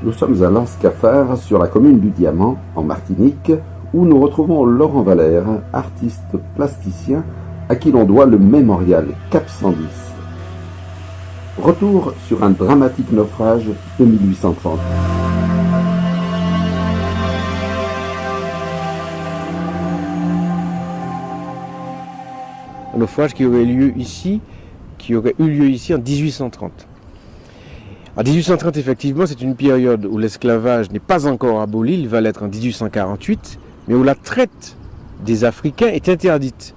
Nous sommes à l'Anse-Cafard, sur la commune du Diamant, en Martinique, où nous retrouvons Laurent Valère, artiste plasticien, à qui l'on doit le mémorial Cap 110. Retour sur un dramatique naufrage de 1830. Un naufrage qui aurait eu lieu ici en 1830. En 1830, effectivement, c'est une période où l'esclavage n'est pas encore aboli, il va l'être en 1848, mais où la traite des Africains est interdite.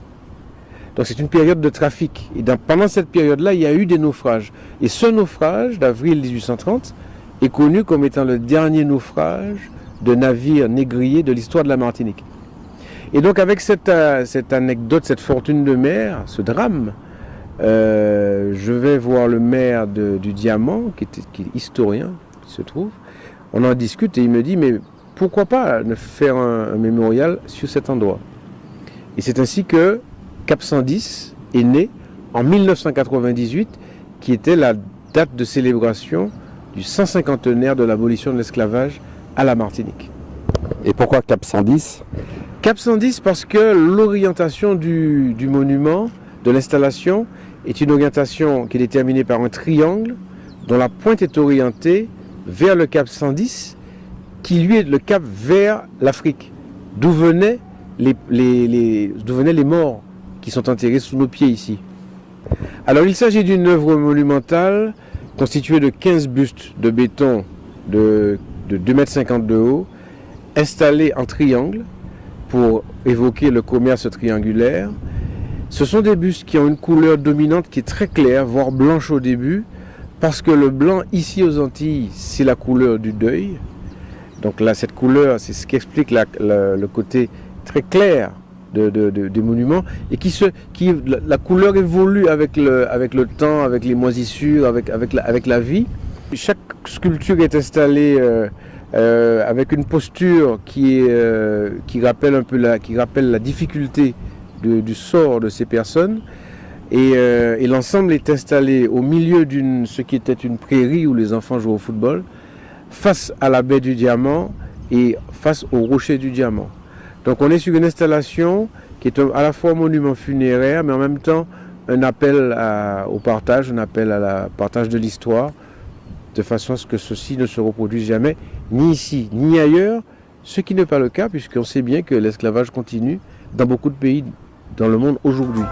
Donc c'est une période de trafic. Et pendant cette période-là, il y a eu des naufrages. Et ce naufrage d'avril 1830 est connu comme étant le dernier naufrage de navires négriers de l'histoire de la Martinique. Et donc avec cette anecdote, cette fortune de mer, ce drame, je vais voir le maire du Diamant, qui est historien, qui se trouve. On en discute et il me dit, mais pourquoi pas ne faire un mémorial sur cet endroit? Et c'est ainsi que Cap 110 est né en 1998, qui était la date de célébration du 150e de l'abolition de l'esclavage à la Martinique. Et pourquoi Cap 110? Cap 110 parce que l'orientation du monument, de l'installation, est une orientation qui est déterminée par un triangle dont la pointe est orientée vers le Cap 110, qui lui est le cap vers l'Afrique, d'où venaient les morts qui sont enterrés sous nos pieds ici. Alors il s'agit d'une œuvre monumentale constituée de 15 bustes de béton de 2,50 m de haut, installés en triangle pour évoquer le commerce triangulaire. Ce sont des bustes qui ont une couleur dominante qui est très claire, voire blanche au début, parce que le blanc ici aux Antilles, c'est la couleur du deuil. Donc là, cette couleur, c'est ce qui explique le côté très clair des monuments, et la couleur évolue avec le temps, avec les moisissures, avec la vie. Chaque sculpture est installée avec une posture qui rappelle la difficulté du sort de ces personnes, et l'ensemble est installé au milieu ce qui était une prairie où les enfants jouaient au football, face à la baie du Diamant et face au rocher du Diamant. Donc on est sur une installation qui est à la fois un monument funéraire, mais en même temps un appel au partage, un appel à la partage de l'histoire, de façon à ce que ceci ne se reproduise jamais, ni ici, ni ailleurs, ce qui n'est pas le cas, puisqu'on sait bien que l'esclavage continue dans beaucoup de pays dans le monde aujourd'hui.